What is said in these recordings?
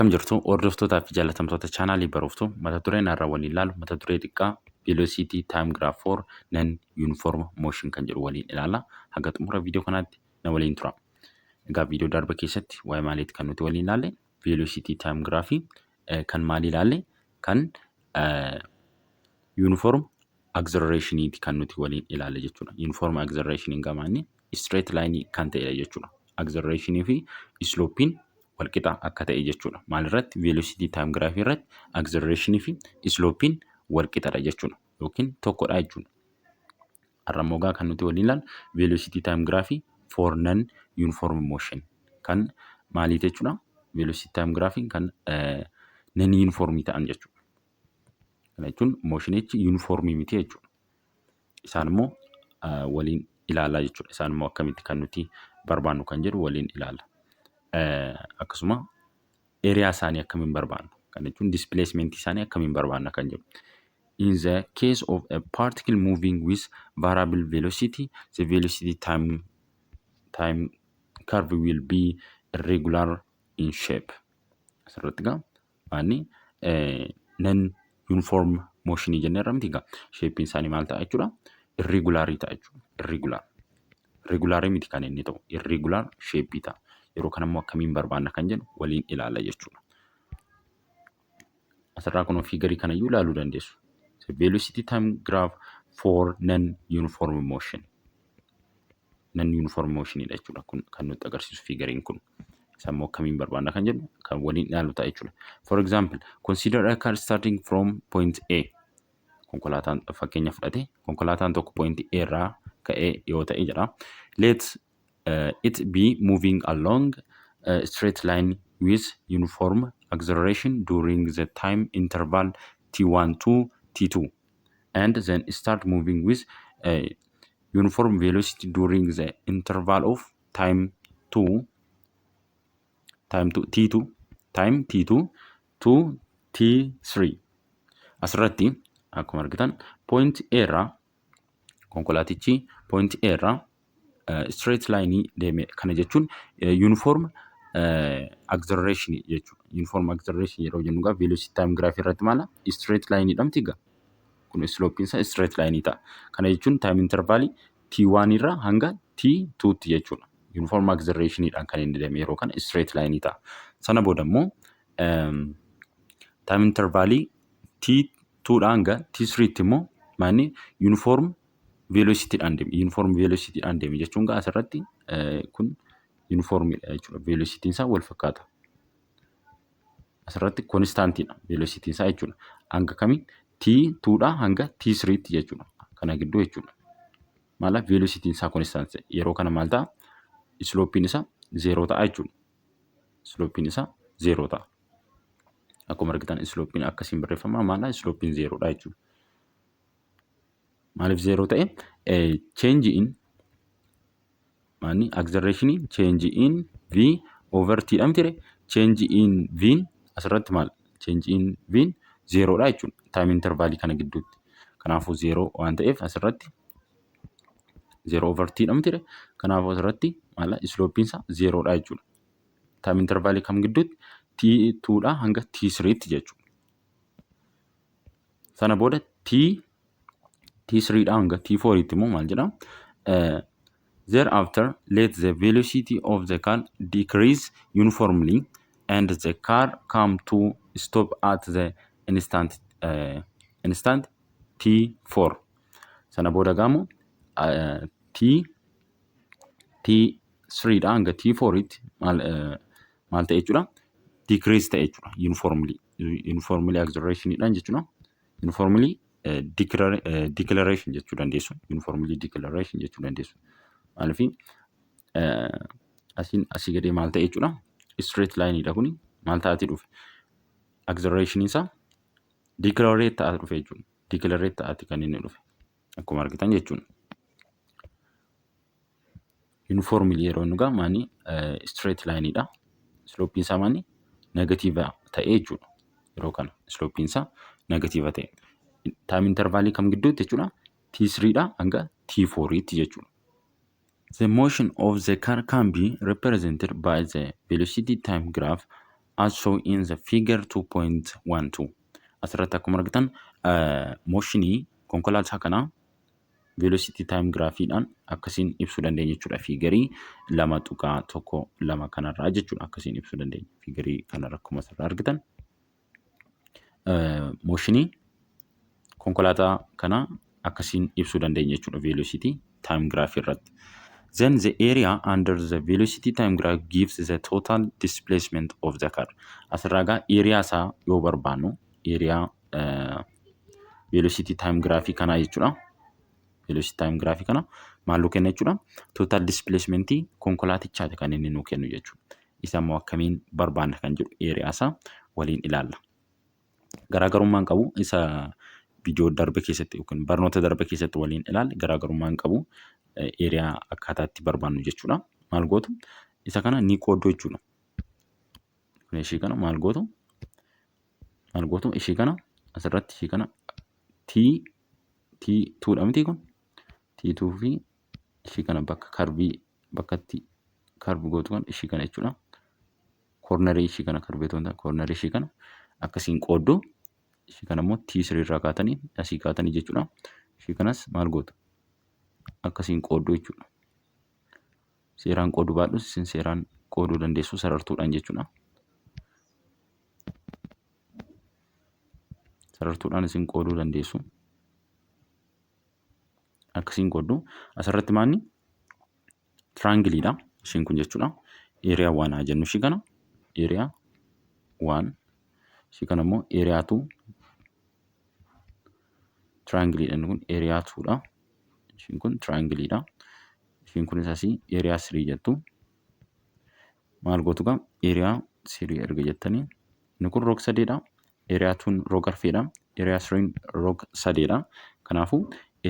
Akkam jirtu hordoftoota fi jaalatamtoota chaanaalii baroftuu mata dureen har'a waliin ilaallu mata duree xiqqaa velocity time graph for non uniform motion kan jedhu waliin ilaalla. Haga xumura viidiyoo kanaatti na waliin tura. Egaa viidiyoo darba keessatti waa'ee maaliiti kan nuti waliin ilaalle velocity time graph kan maali ilaalle kan uniform acceleration kan nuti waliin ilaalle jechuudha. Uniform acceleration gamaanni straight line kan ta'e jechuudha. Acceleration fi slope walqixa akka ta'e jechuudha. Maalirratti velocity time graph irratti acceleration fi slope walqixadha jechuudha. Yookiin tokkodha jechuudha. Arramogaa kan nuti waliin ilaallu velocity time graph for non uniform motion kan maali jechuudha. Velocity time graph kan non uniform ta'an jechuudha. Kana jechuun motionichi uniform miti jechuudha. Isaan immoo waliin ilaalaa jechuudha. Isaan immoo akkamitti kan nuti barbaannu kan jedhu waliin ilaalla. Akkasuma area isaanii akkamiin barbaannu kan jechuun displacement isaanii akkamiin barbaanna kan jedhu. In the case of a particle moving with variable velocity, the velocity time curve will be irregular in shape. Asirratti gaa maanni non uniform motion jennee irra miti gaa shape isaanii maal ta'a jechuudha. Irregular ta'a jechuudha. Regular miti kan inni ta'u irregular shape ta'a. Yeroo kanammoo akkamiin barbaanna kan jedhu waliin ilaalla jechuudha. Asirraa kun fiigarii kanayyuu ilaaluu dandeessu. The velocity time graph for non uniform motion. Non uniform motion dha jechuudha. Kun kan nutti agarsiisu fiigariin kun. Isammoo akkamiin barbaanna kan jedhu kan waliin ilaallu ta'a jechuudha. For example, consider a car starting from point A. Konkolaataan fakkeenya fudhate konkolaataan tokko point A irraa ka'ee yoo ta'e jedha. Let it be moving along a straight line with uniform acceleration during the time interval t1 to t2 and then start moving with a uniform velocity during the interval of time t2 to t3. Asirratti akkuma argitan point A irraa konkolaatichi point A irraa straight line deeme kana jechuun uniform acceleration jechuudha. Uniform acceleration yeroo jennu gaa velocity time graph irratti maala straight line dhamti gaa kun slope isaa straight line ta'a. Kana jechuun time interval t1 irraa hanga t2 tti jechuudha. Uniform acceleration dhaan kan inni deeme yeroo kana straight line ta'a. Sana booda immoo time interval t2 dhaan hanga t3 tti immoo maanni uniform velocity dhaan deeme. Uniform velocity dhaan deeme jechuun gaa asirratti kun uniform jechuudha. Velocity isaa wal fakkaata. Asirratti constant dha velocity isaa jechuudha. Hanga kami t2 dhaa hanga t3 tti jechuudha. Kana gidduu jechuudha. Maala velocity isaa constant yeroo kana maal ta'a? Slope isaa 0 ta'a jechuudha. Slope isaa 0 ta'a. Akkuma argitan slope akkasiin barreeffama maala slope 0 dha jechuudha. Maaliif 0 ta'e change in maanni acceleration change in v over t dhamtire change in v asirratti maal change in v 0 dha jechuudha. Time interval kana gidduutti. Kanaafuu 0 waan ta'eef asirratti 0 over t dhamtire kanaafuu asirratti maal slope isaa 0 dha jechuudha. Time interval kam gidduutti t2 dha hanga t3 tti jechuudha. Sana booda t3 dha hanga t4 tti immoo maal jedhama? Thereafter, let the velocity of the car decrease uniformly and the car come to stop at the instant t4. Sana booda gaamo t3 dha hanga t4 tti maal ta'e jechuudha? Decrease ta'e jechuudha. Uniformly acceleration dhaan jechuudha. Uniformly deceleration jechuu dandeessu. Uniformly deceleration jechuu dandeessu. Maaliif asii gadee maal ta'e jechuudha? Straight line dha kuni maal ta'ati dhufe? Acceleration isaa decelerate ta'ati dhufe jechuudha. Decelerate ta'ati kan inni dhufe. Akkuma argitan jechuudha. Uniformly yeroo nu gaa maani straight line dha. Slope isaa maani negative ta'e jechuudha. Yeroo kana slope isaa negative ta'e. Time interval kam gidduutti jechuudha? T3 dha hanga T4 tti jechuudha. The motion of the car can be represented by the velocity time graph as shown in the figure 2.12. Asirratti akkuma argitan mooshinii konkolaataa kanaa velocity time graafiidhaan akkasiin ibsuu dandeenya jechuudha. Fiigarii 2.12 kanarraa jechuudha akkasiin ibsuu dandeenya. Fiigarii kanarra akkuma asirraa argitan mooshinii konkolaataa kanaa akkasiin ibsuu dandeenya jechuudha velocity time graph irratti. Then the area under the velocity time graph gives the total displacement of the car. Asirraa gaa area isaa yoo barbaannu area velocity time graph kanaa jechuudha. Velocity time graph kana maal nu kenna jechuudha. Total displacement konkolaatichaati kan inni nu kennu jechuudha. Isa immoo akkamiin barbaanna kan jedhu area isaa waliin ilaalla. Garaagarummaan qabu isa viidiyoo darbe keessatti yookiin barnoota darbe keessatti waliin ilaalle garaagarummaan qabu area akkaataatti barbaannu jechuudha. Maal gootu isa kana ni qoodduu jechuudha. Ishii kana maal gootu ishii kana asirratti ishii kana T2 dha miti kun T2 fi ishii kana bakka karbii bakkatti karbii gootu kan ishii kana jechuudha. Koornarii ishii kana karbeetu wanta koornarii ishii kana akkasiin qoodduu ishii kana immoo T3 irraa kaatanii asii kaatanii jechuudha. Ishii kanas maal gootu akkasiin qoodduu jechuudha. Seeraan qooduu baadhus isin seeraan qooduu dandeessu sarartuudhaan jechuudha. Sarartuudhaan isin qooduu dandeessu. Akkasiin qoodduu asirratti maanni triangleidha ishiin kun jechuudha. Area 1 haa jennu ishii kana area 1 ishii kana immoo area 2 triangleidha kun area 2 dha. Ishiin kun triangleidha. Ishiin kunis asii area 3 jettu. Maal gootu gaa area 3 erga jettanii inni kun roog 3 dha. Area 2 roog 4 dha. Area 3 roog 3 dha. Kanaafuu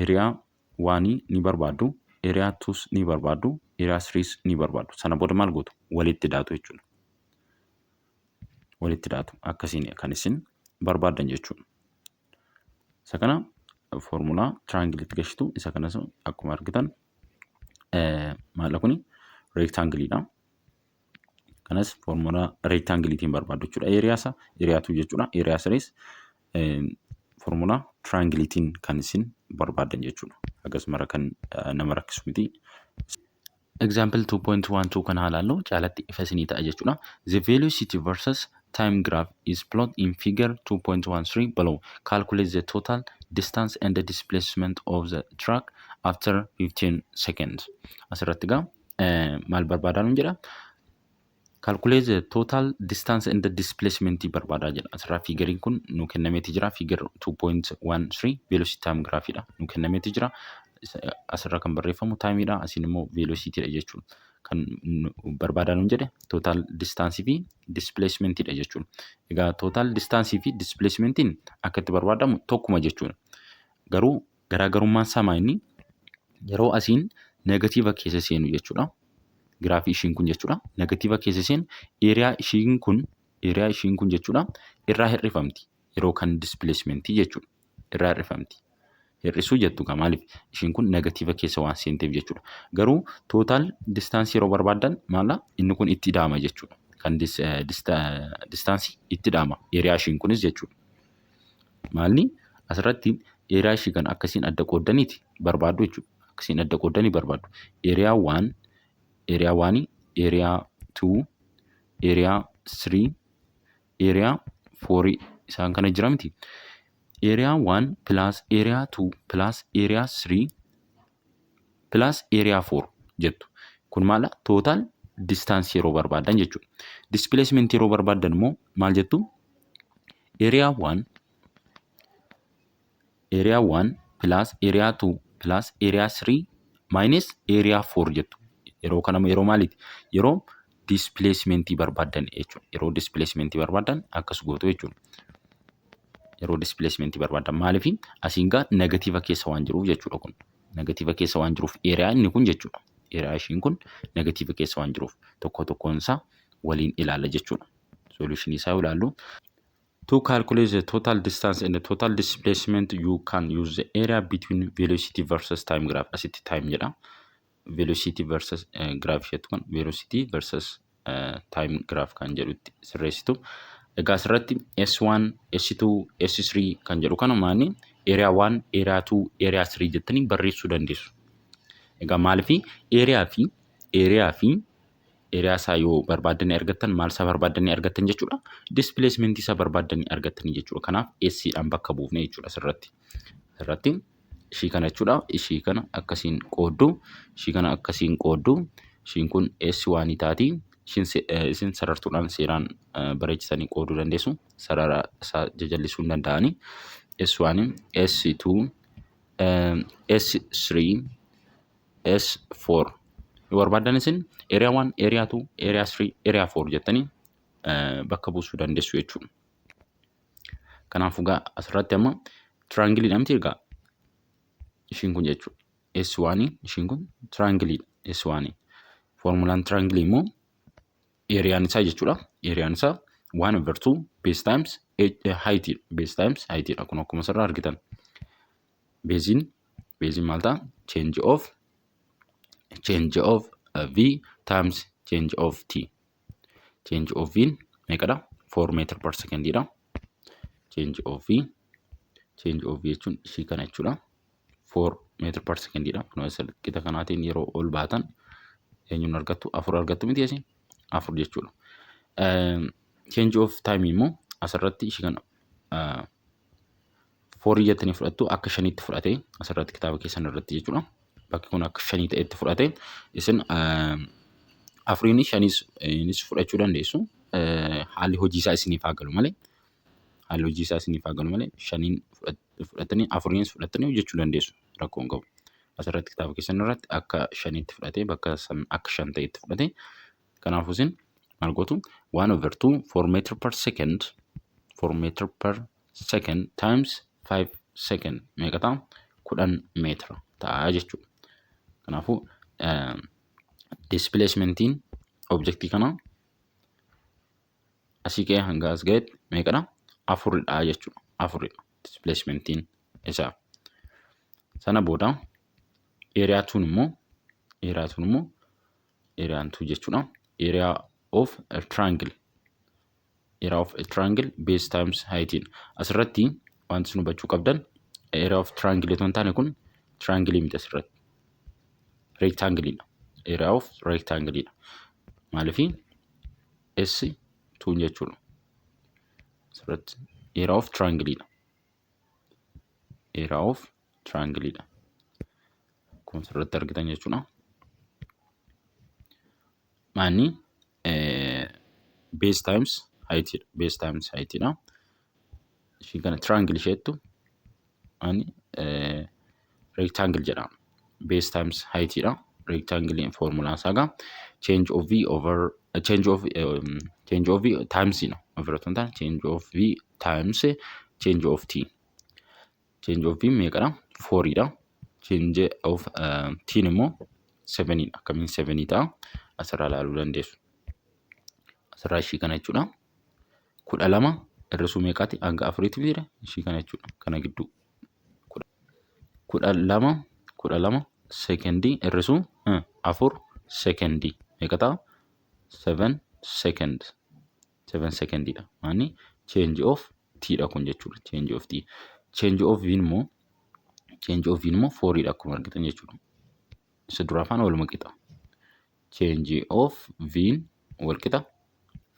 area 1 ni barbaaddu. Area 2 ni barbaaddu. Area 3 ni barbaaddu. Sana booda maal gootu walitti daatu jechuudha. Walitti daatu akkasiin kan isin barbaaddan jechuudha. Isa kana formula triangle itti gashitu isa kanas akkuma argitan maal kuni rectangle dha. Kanas formula rectangle itiin barbaaddu jechuudha. Area isaa area 2 jechuudha. Area 3 formula triangle itiin kan isin barbaaddan jechuudha. Akkasuma kan nama rakkisu miti. Example 2.12 kan haalaallu caalatti ifa isinii ta'a jechuudha. The velocity versus time graph is plotted in figure 2.13 below. Calculate the total distance and the displacement of the track after 15 seconds. Asirratti gaa maal barbaadaa jedha. Calculate the total distance and the displacement barbaadaa jedha. Asirraa figuriin kun nu kennameeti jira. Figure 2.13 velocity time graphidha. Nu kennameeti jira. Asirraa kan barreeffamu timeidha. Asiin immoo velocityidha jechuudha. Kan barbaadaa jedhe total distance fi displacementidha jechuudha. Egaa total distance fi displacementiin akka itti barbaadamu tokkuma jechuudha. Garuu garaagarummaan isaa inni yeroo asiin negatiiva keessa seenu jechuudha. Giraafii ishiin kun jechuudha. Negatiiva keessa seenu area ishiin kun jechuudha irraa hir'ifamti. Yeroo kan displacementii jechuudha. Irraa hir'ifamti. Hir'isuu jettu gaa maaliif ishiin kun negatiiva keessa waan seenteef jechuudha. Garuu total distance yeroo barbaadan maala inni kun itti daama jechuudha. Kan distance itti daama area ishiin kunis jechuudha. Maalni asirratti area ishii kan akkasiin adda qooddaniiti barbaaddu jechuudha. Akkasiin adda qooddanii barbaaddu. Area 1, area 1, area 2, area 3, area 4 isaan kana jira miti. Area 1 plus area 2 plus area 3 plus area 4 jettu. Kun maala total distance yeroo barbaadan jechuudha. Displacement yeroo barbaadan immoo maal jettu? Area 1 plus area 2 plus area 3 minus area 4 jettu. Yeroo kana yeroo maaliiti? Yeroo displacementii barbaadan jechuudha. Yeroo displacementii barbaadan akkas gootu jechuudha. Yeroo displacementii barbaadan maaliif asiin gaa negatiiva keessa waan jiruuf jechuudha kun. Negatiiva keessa waan jiruuf area inni kun jechuudha. Area ishiin kun negatiiva keessa waan jiruuf tokkoon isaa waliin ilaalla jechuudha. Solution isaa ilaallu. To calculate the total distance and the total displacement you can use the area between velocity versus time graph. Asitti time jedha. Velocity versus graph jettu kun velocity versus time graph kan jedhutti sirreessitu. Egaa asirratti S1, S2, S3 kan jedhu kana maani area 1, area 2, area 3 jettanii barreessuu dandeessu. Egaa maaliif area fi isaa yoo barbaadanii argattan maal isaa barbaadanii argattan jechuudha. Displacement isaa barbaadanii argattanii jechuudha. Kanaaf S dhaan bakka buufne jechuudha asirratti. Ishii kana jechuudha. Ishii kana akkasiin qooddu, ishii kana akkasiin qooddu. Ishiin kun S1 taati. Isin sarartuudhaan seeraan bareechisanii qooduu dandeessu. Sarara isaa jajallisuu hin danda'ani. S1, S2, S3, S4. Yoo barbaadan isin area 1, area 2, area 3, area 4 jettanii bakka buusuu dandeessu jechuudha. Kanaafuu egaa asirratti amma triangle miti egaa ishiin kun jechuudha. S1 ishiin kun triangle S1. Formulaan triangle immoo areaan isaa jechuudha. Areaan isaa 1/2 base times height. Base times height dha. Kun akkuma asirraa argitan. Basein maal ta'a? Change of V times change of T. Change of V meeqadha? 4 meter per second dha. Change of V jechuun ishii kana jechuudha. 4 meter per second dha. Kun salqita kanaatiin yeroo ol baatan eenyuun argattu? 4 argattu miti asi? 4 jechuudha. Change of time immoo asirratti ishii kana 4 jettanii fudhattu akka 5tti fudhatee asirratti kitaaba keessan irratti jechuudha. Bakki kun akka 5 ta'etti fudhatee isin 4 5 fudhachuu dandeessu. Haalli hojii isaa isiniif haa galu malee. 5 fudhatanii 4 fudhatanii hojjechuu dandeessu. Rakkoon qabu. Asirratti kitaaba keessan irratti akka 5tti fudhatee bakka san akka 5 ta'etti fudhatee kanaafuu isin maal gootu 1/2 4 meter per second times 5 second meeqa ta'a? 10 meetira ta'a jechuudha. Kanaafuu displacementiin objectii kana asii ka'ee hanga as ga'etti meeqadha? 4dha jechuudha. 4dha displacementiin isaa. Sana booda area 2 immoo area 2 jechuudha. Area of a triangle. Area of a triangle base times height. Asirratti wanti nu hubachuu qabdan area of triangle ton taane kun triangle miti asirratti. Rectangle dha. Area of rectangle dha. Maaliif S2 jechuudha. Asirratti area of triangle dha. Area of triangle dha. Kun asirratti argitan jechuudha. Maanni base times height dha. Base times height dha. Ishii kana triangle isheettu maanni rectangle jedhama. Base times height dha. Rectangle in formula saga change of V over change of V times over change of V times change of T. Change of V meeqadha? 4 dha. Change of T immoo 7 dha. Akkamiin 7 ta'a? Asirraa ilaaluu dandeessu. Asirraa ishii kana jechuudha. 12 irrisuu meeqaati? Hanga 4tti jira. Ishii kana jechuudha. Kana gidduu 12 secondii irrisuu 4 secondii meeqa ta'a? 7 second. 7 secondidha. Maanni change of T dha kun jechuudha. Change of T. Change of V immoo 4 dha akkuma argitan jechuudha. Isa dura afaan waluma qixa. Change of V wal qixa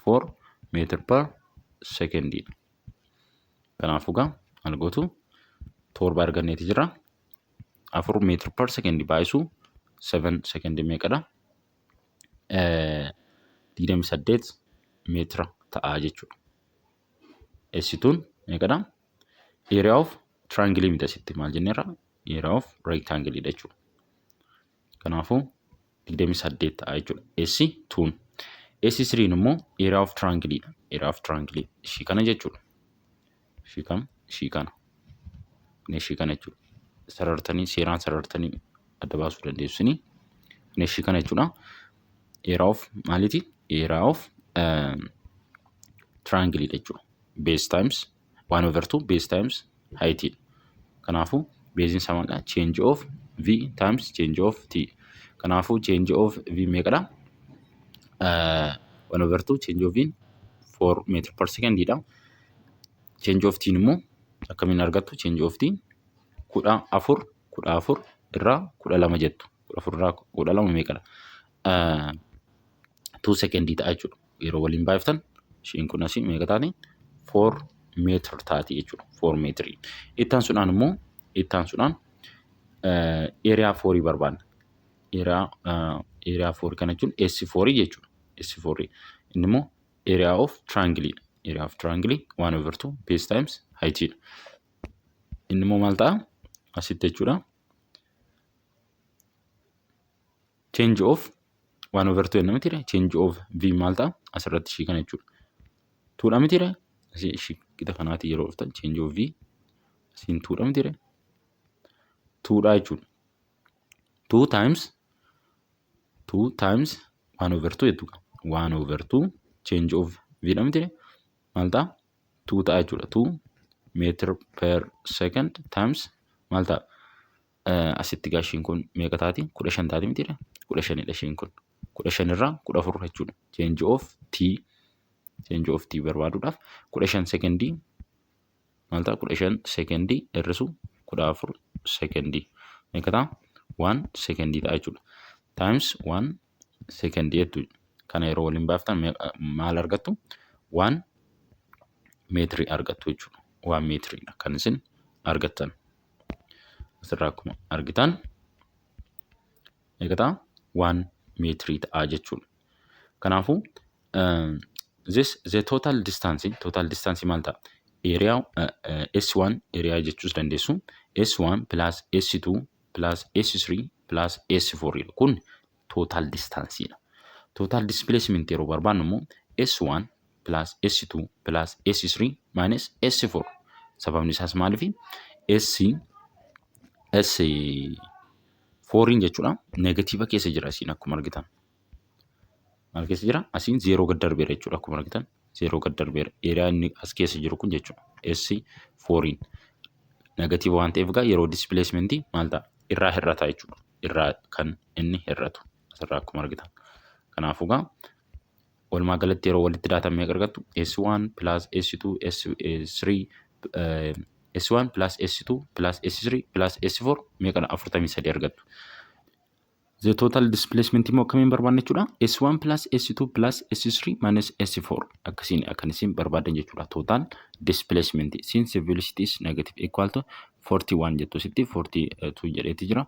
4 meter per second. Kanaafuu gaa maal gootu? 7 arganneeti jira. 4 meter per second baay'isuu 7 second meeqadha? 28 meetira ta'a jechuudha. S2 meeqadha? Area of triangle miti asitti maal jenneerra? Area of rectangle dha jechuudha. Kanaafuu 28 ta'a jechuudha. S2. S3 immoo area of triangle dha. Area of triangle ishii kana jechuudha. Ishii kana jechuudha. Seeraan sarartanii adda baasuu dandeessuni. Ishii kana jechuudha. Area of maaliti? Area of triangle dha jechuudha. Base times 1/2 base times height. Kanaafuu basein isaa maalidha? Change of V times change of T. Kanaafuu change of V meeqadha? 1/2 change of v 4 meter per second dha. Change of t immoo akkamiin argattu? Change of t 14 irraa 12 jettu. 14 irraa 12 meeqadha? 2 second ta'a jechuudha. Yeroo waliin baay'iftan ishiin kun asii meeqa taati? 4 meter taati jechuudha. 4 meetrii. Ittaan sunaan area 4 barbaanna. Area 4 kana jechuun S4 jechuudha. S4 inni immoo area of triangle. Area of triangle 1/2 base times height. Inni immoo maal ta'a? Asitti jechuudha. Change of 1/2 enna miti change of v maal ta'a? Asirratti ishii kana jechuudha. 2 dha miti ishii qixa kanaati yeroo dhuftan change of v asiin 2 dha miti 2 dha jechuudha. 2 times 1/2 jechuudha. 1/2 change of v dha miti maal ta'a? 2 ta'a jechuudha. 2 meter per second times maal ta'a? Asitti gaashiin kun meeqa taati? 15 taati miti 15 dha ishiin kun. 15 irraa 14 jechuudha. Change of t barbaaduudhaaf 15 secondii maal ta'a? 15 secondii hir'isu 14 secondii meeqa ta'a? 1 secondii ta'a jechuudha. Times 1 secondii jechuudha. Kana yeroo waliin baaftan maal argattu? 1 meetrii argattu jechuudha. 1 meetiriidha kan isin argattan. Asirraa akkuma argitan meeqa ta'a? 1 meetrii ta'a jechuudha. Kanaafuu the total distance maal ta'a? Area S1 area jechuus dandeessu. S1 plus S2 plus S3 plus S4 kun total distance dha. Total displacement yeroo barbaannu immoo S1 plus S2 plus S3 minus S4. Sababni isaas maaliif? S4 jechuudha. Negatiiva keessa jira asiin akkuma argitan. Maal keessa jira? Asiin 0 gad darbeera jechuudha akkuma argitan. 0 gad darbeera. Area inni as keessa jiru kun jechuudha. S4 negatiiva waan ta'eef egaa yeroo displacement maal ta'a? Irraa hir'ata jechuudha. Irraa kan inni hir'atu asirraa akkuma argitan. Kanaafuu egaa walumaa galatti yeroo walitti daatan meeqa argattu? S1 plus S2 S3 S1 plus S2 plus S3 plus S4 meeqadha? 43 argattu. The total displacement immoo akkamiin barbaadna jechuudha? S1 plus S2 plus S3 minus S4 akkasiin barbaadan jechuudha. Total displacement since the velocity is negative equal to 41 jettu sitti 42 jedheeti jira.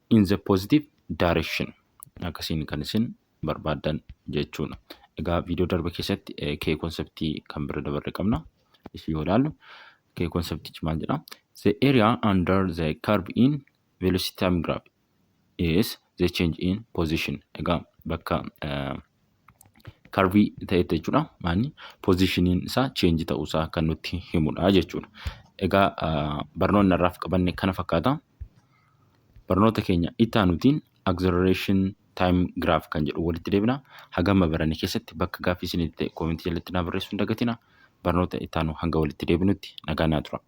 In the positive direction akkasiin kan isin barbaadan jechuudha. Egaa viidiyoo darbe keessatti kee konseptii kan bira dabarre qabna. Ishii yoo ilaallu kee konseptichi maal jedha? The area under the curve in velocity time graph is the change in position. Egaa bakka curve ta'etti jechuudha. Maanni positioniin isaa change ta'uusaa kan nutti himudha jechuudha. Egaa barnoonni irraaf qabanne kana fakkaata. Barnoota keenya itti aanutiin acceleration time graph kan jedhu walitti deebina. Hagama barane keessatti bakka gaaffii isinitti ta'e koomentii jalatti naa barreessuu hin dagatina. Barnoota itti aanu hanga walitti deebinutti nagaa naa tura.